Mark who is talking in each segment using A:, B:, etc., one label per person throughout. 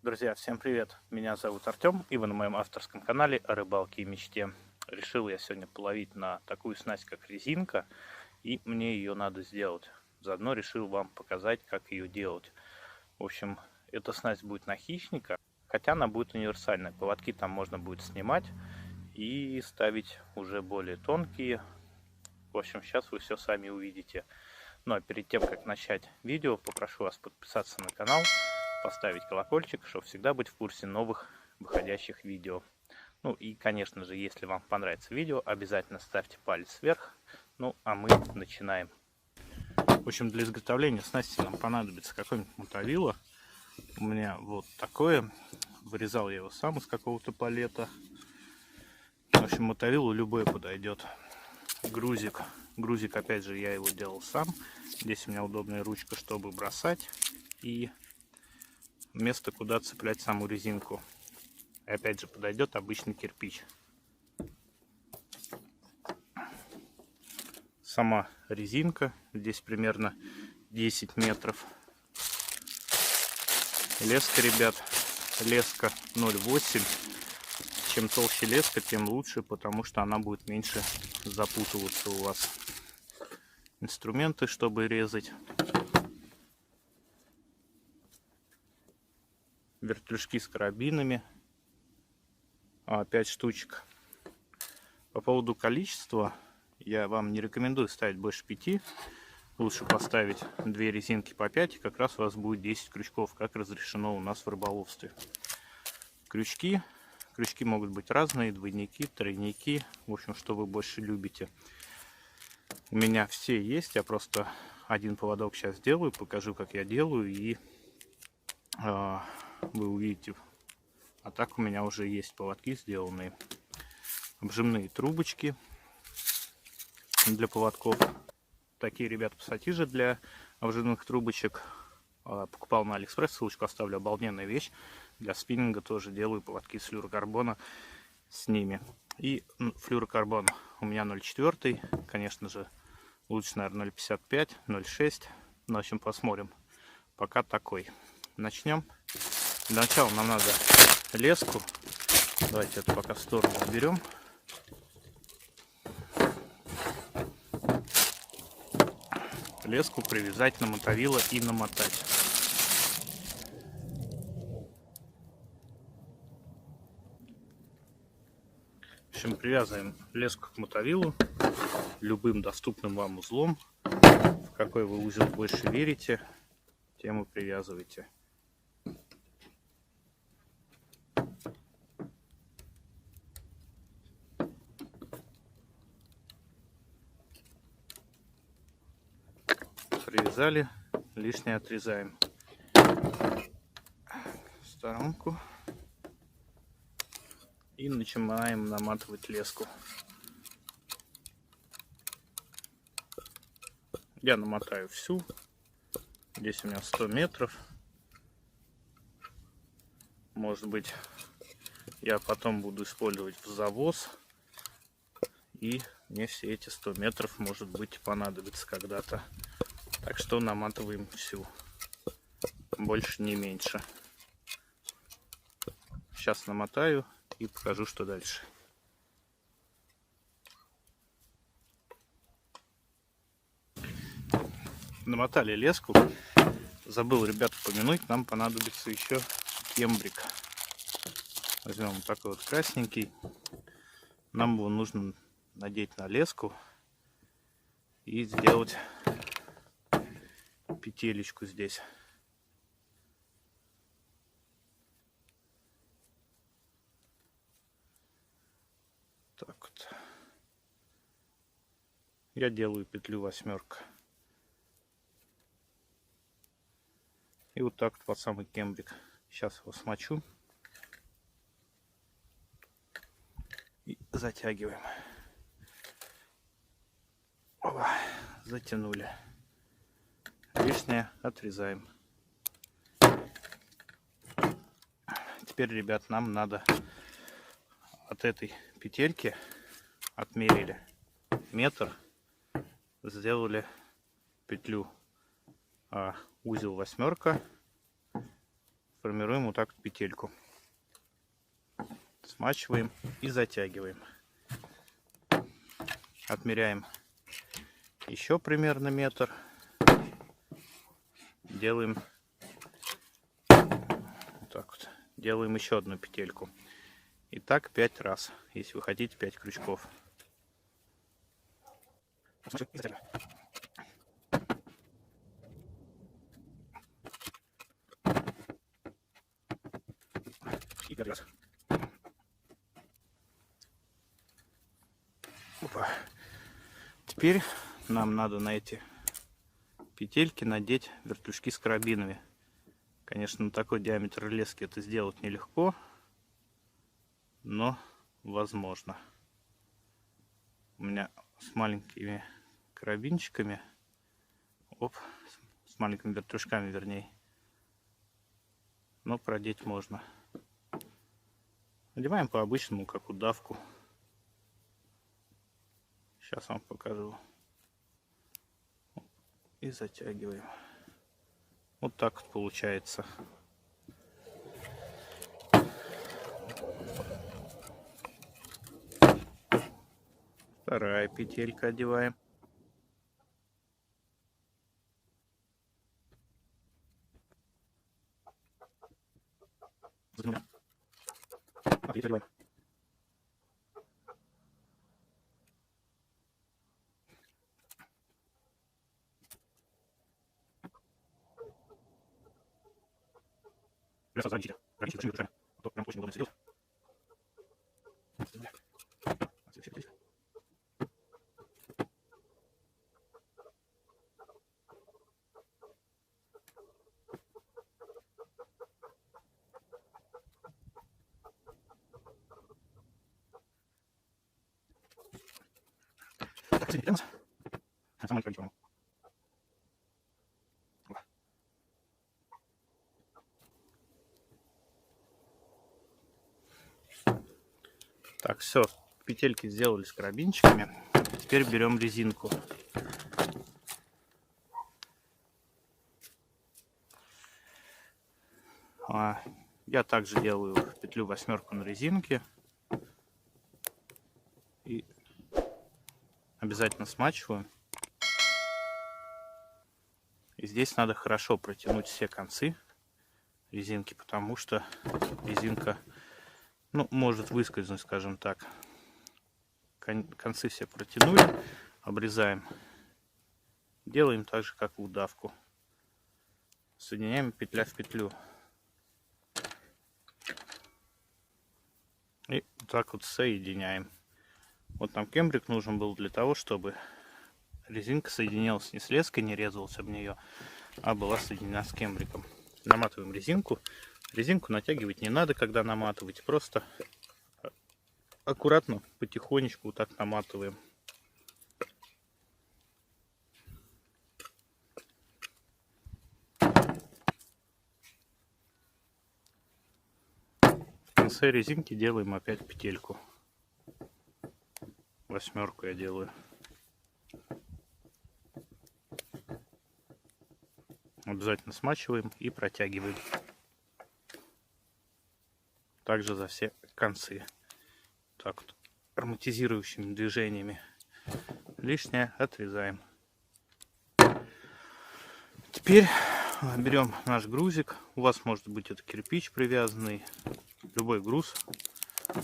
A: Друзья, всем привет! Меня зовут Артем, и вы на моем авторском канале о рыбалке и мечте. Решил я сегодня половить на такую снасть, как резинка, и мне ее надо сделать. Заодно решил вам показать, как ее делать. В общем, эта снасть будет на хищника, хотя она будет универсальная. Поводки там можно будет снимать и ставить уже более тонкие. В общем, сейчас вы все сами увидите. Ну а перед тем, как начать видео, попрошу вас подписаться на канал, поставить колокольчик, чтобы всегда быть в курсе новых выходящих видео. Ну и, конечно же, если вам понравится видео, обязательно ставьте палец вверх. Ну а мы начинаем. В общем, для изготовления снасти нам понадобится какое-нибудь мотовило. У меня вот такое. Вырезал я его сам из какого-то палета. В общем, мотовилу любое подойдет. Грузик. Грузик, опять же, я его делал сам. Здесь у меня удобная ручка, чтобы бросать. И место, куда цеплять саму резинку. И опять же, подойдет обычный кирпич. Сама резинка. Здесь примерно 10 метров. Леска, ребят. Леска 0,8. Чем толще леска, тем лучше, потому что она будет меньше запутываться у вас. Инструменты, чтобы резать. Вертлюжки с карабинами. 5 штучек. По поводу количества, я вам не рекомендую ставить больше 5. Лучше поставить 2 резинки по 5, и как раз у вас будет 10 крючков, как разрешено у нас в рыболовстве. Крючки могут быть разные, двойники, тройники, в общем, что вы больше любите. У меня все есть, я просто один поводок сейчас сделаю, покажу, как я делаю, и вы увидите. А так у меня уже есть поводки сделанные. Обжимные трубочки для поводков. Такие, ребят, пассатижи для обжимных трубочек. Покупал на Алиэкспресс, ссылочку оставлю, обалденная вещь. Для спиннинга тоже делаю поводки с флюорокарбона с ними. И флюорокарбон у меня 0,4, конечно же, лучше, наверное, 0,55, 0,6. Ну, в общем, посмотрим. Пока такой. Начнем. Для начала нам надо леску. Давайте это пока в сторону уберем. Леску привязать на мотовило и намотать. В общем, привязываем леску к мотовилу любым доступным вам узлом. В какой вы узел больше верите, тем и привязывайте. Привязали, лишнее отрезаем в сторонку и начинаем наматывать леску. Я намотаю всю. Здесь у меня 100 метров. Может быть, я потом буду использовать в завоз, и мне все эти 100 метров, может быть, понадобится когда-то. Так что наматываем всю. Больше, не меньше. Сейчас намотаю и покажу, что дальше. Намотали леску. Забыл, ребят, упомянуть, нам понадобится еще кембрик. Возьмем вот такой вот красненький. Нам его нужно надеть на леску и сделать петелечку здесь. Так вот. Я делаю петлю 8. И вот так вот под самый кембрик. Сейчас его смочу. И затягиваем. Опа, затянули. Лишнее отрезаем. Теперь, ребят, нам надо от этой петельки отмерили метр, сделали петлю узел 8, формируем вот так вот петельку. Смачиваем и затягиваем. Отмеряем еще примерно метр. Делаем вот так вот. Делаем еще одну петельку. И так 5 раз, если вы хотите 5 крючков. И 5 раз. Опа. Теперь нам надо на эти петельки надеть вертушки с карабинами. Конечно, на такой диаметр лески это сделать нелегко, но возможно. У меня с маленькими карабинчиками, с маленькими вертушками, вернее, но продеть можно. Надеваем по обычному, как удавку. Сейчас вам покажу. И затягиваем. Вот так вот получается. Вторая петелька одеваем. Одеваем. Ограничите. Ограничите большими вертушками. А то прям очень удобно сидеть. Самое количество. Так, все, петельки сделали с карабинчиками. Теперь берем резинку. Я также делаю петлю 8 на резинке. И обязательно смачиваю. И здесь надо хорошо протянуть все концы резинки, потому что резинка, может выскользнуть, скажем так. Концы все протянули, обрезаем. Делаем так же, как в удавку. Соединяем петля в петлю. И вот так вот соединяем. Вот нам кембрик нужен был для того, чтобы резинка соединялась не с леской, не резалась об нее, а была соединена с кембриком. Наматываем резинку. Резинку натягивать не надо, когда наматывать. Просто аккуратно, потихонечку вот так наматываем. В конце резинки делаем опять петельку. 8 я делаю. Обязательно смачиваем и протягиваем. Также за все концы. Так вот, ароматизирующими движениями. Лишнее отрезаем. Теперь берем наш грузик. У вас может быть это кирпич привязанный, любой груз.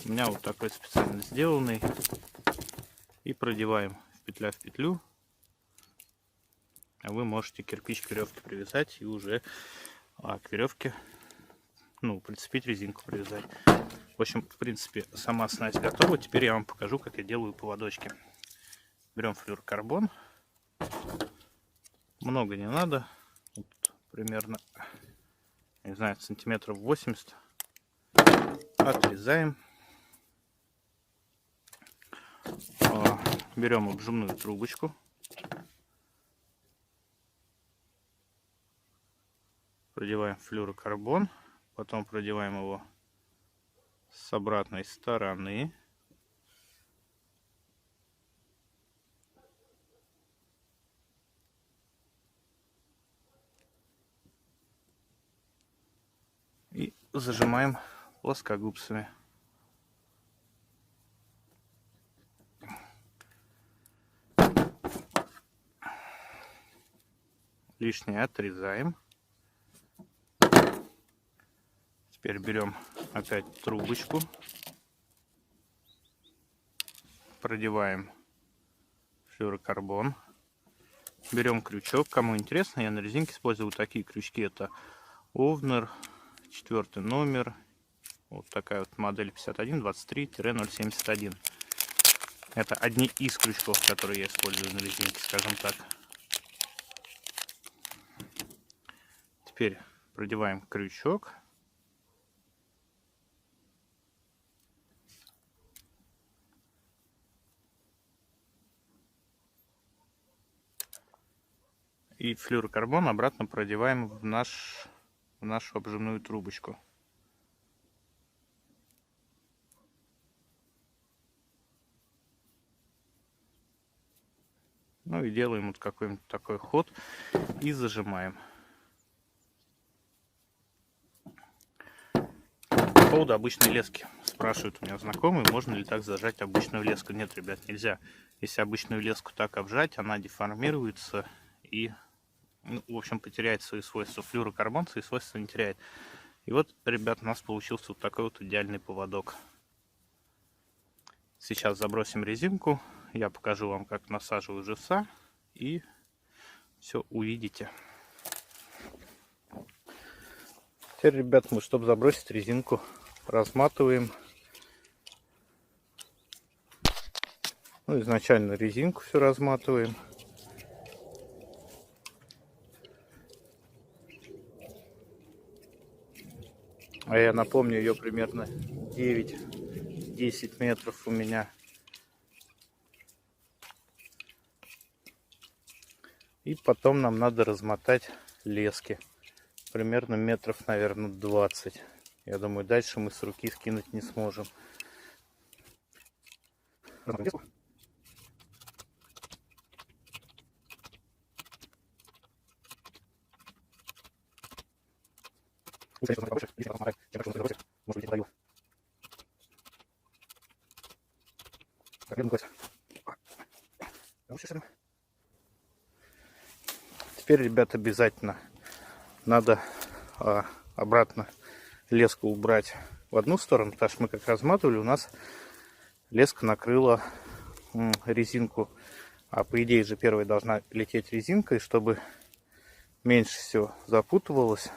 A: У меня вот такой специально сделанный. И продеваем петля в петлю. А вы можете кирпич к веревке привязать и уже к веревке, прицепить резинку, привязать. В общем, в принципе, сама снасть готова. Теперь я вам покажу, как я делаю поводочки. Берем флюорокарбон. Много не надо. Вот, примерно, не знаю, сантиметров 80. Отрезаем. Берем обжимную трубочку. Продеваем флюорокарбон. Потом продеваем его с обратной стороны. зажимаем плоскогубцами. Лишнее отрезаем. Теперь берем опять трубочку, продеваем флюорокарбон, берем крючок. Кому интересно, я на резинке использую вот такие крючки. Это Овнер, 4 номер, вот такая вот модель 5123-071. Это одни из крючков, которые я использую на резинке, скажем так. Теперь продеваем крючок. И флюорокарбон обратно продеваем в нашу обжимную трубочку. Ну и делаем вот какой-нибудь такой ход и зажимаем. По поводу обычной лески. Спрашивают у меня знакомые, можно ли так зажать обычную леску. Нет, ребят, нельзя. Если обычную леску так обжать, она деформируется и, ну, в общем, потеряет свои свойства. Флюорокарбон свои свойства не теряет. И вот, ребят, у нас получился вот такой вот идеальный поводок. Сейчас забросим резинку. Я покажу вам, как насаживаю живца. И все увидите. Теперь, ребят, мы, чтобы забросить резинку, разматываем. Ну, изначально резинку все разматываем. А я напомню, ее примерно 9-10 метров у меня. И потом нам надо размотать лески. Примерно метров, наверное, 20. Я думаю, дальше мы с руки скинуть не сможем. Теперь, ребят, обязательно надо обратно леску убрать в одну сторону, потому что мы как разматывали, у нас леска накрыла резинку. А по идее же первой должна лететь резинка, и чтобы меньше всего запутывалось,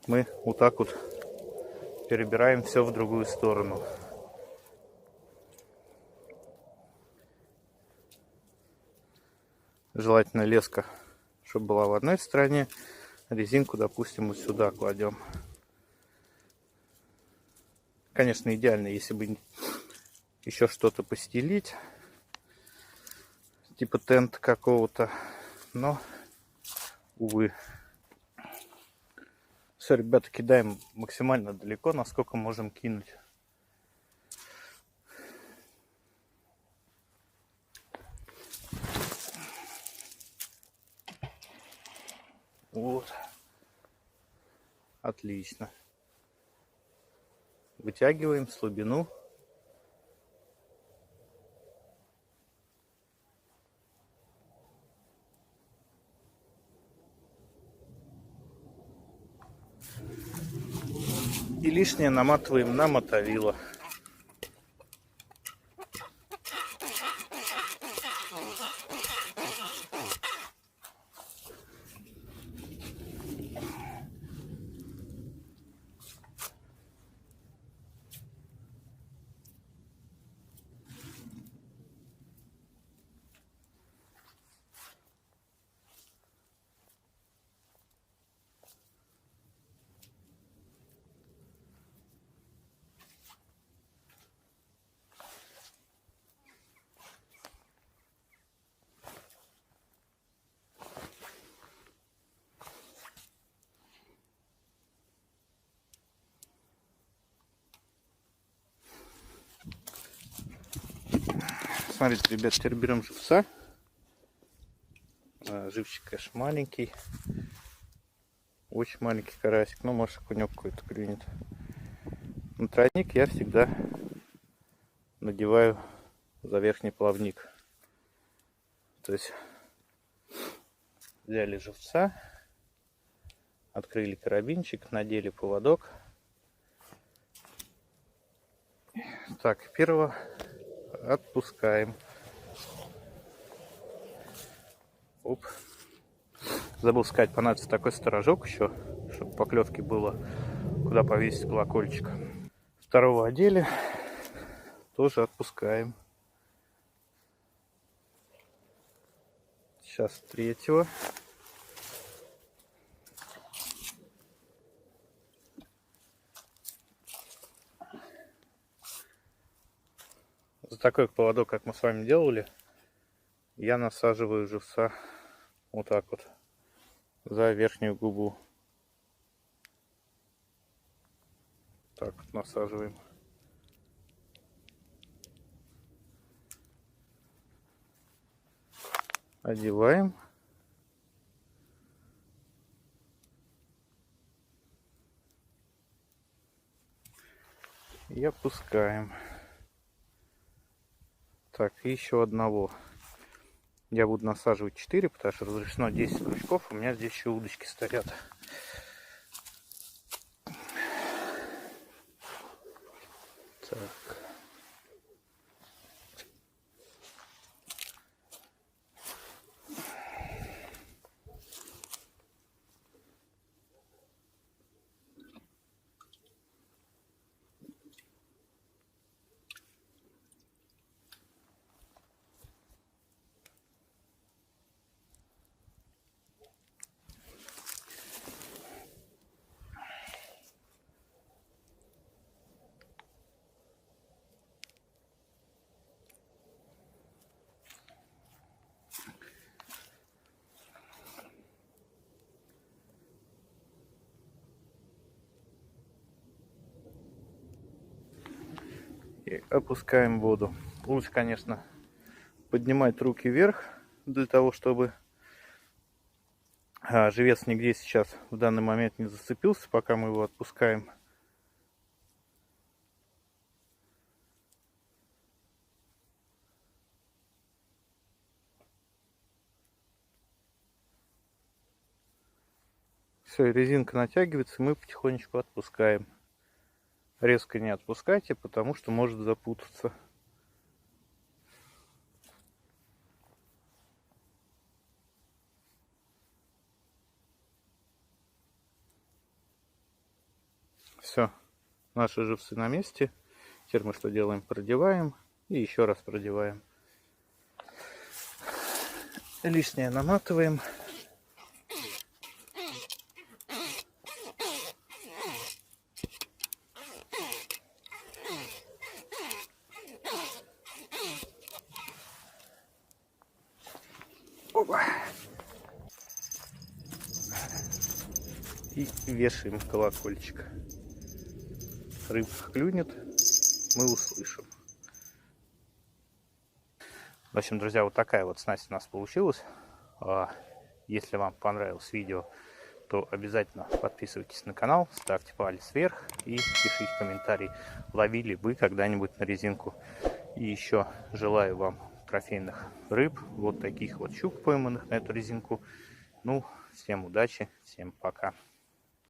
A: мы вот так вот перебираем все в другую сторону. Желательно леска, чтобы была в одной стороне, резинку, допустим, вот сюда кладем. Конечно, идеально, если бы еще что-то постелить, типа тент какого-то, но, увы. Все, ребята, кидаем максимально далеко, насколько можем кинуть. Вот. Отлично. Вытягиваем слабину. И лишнее наматываем на мотовило. Смотрите, ребят, теперь берем живца. Живчик, конечно, маленький. Очень маленький карасик. Ну, может, окунек какой-то клюнет. На тройник я всегда надеваю за верхний плавник. То есть взяли живца, открыли карабинчик, надели поводок. Так, первого отпускаем. Оп. Забыл сказать, понадобится такой сторожок еще, чтобы поклевки было куда повесить колокольчик. Второго одели, тоже отпускаем. Сейчас третьего. За такой поводок, как мы с вами делали, я насаживаю живца вот так вот за верхнюю губу. Так вот насаживаем. Одеваем. И опускаем. Так, и еще одного. Я буду насаживать 4, потому что разрешено 10 крючков. У меня здесь еще удочки стоят. Так. И опускаем воду. Лучше, конечно, поднимать руки вверх, для того, чтобы живец нигде сейчас в данный момент не зацепился, пока мы его отпускаем. Все, резинка натягивается, и мы потихонечку отпускаем. Резко не отпускайте, потому что может запутаться. Все, наши живцы на месте. Теперь мы что делаем? Продеваем и еще раз продеваем. Лишнее наматываем. Опа. И вешаем колокольчик. Рыбка клюнет, мы услышим. В общем, друзья, вот такая вот снасть у нас получилась. Если вам понравилось видео, то обязательно подписывайтесь на канал, ставьте палец вверх и пишите комментарий, ловили вы когда-нибудь на резинку. И еще желаю вам трофейных рыб, вот таких вот щук, пойманных на эту резинку. Ну, всем удачи, всем пока.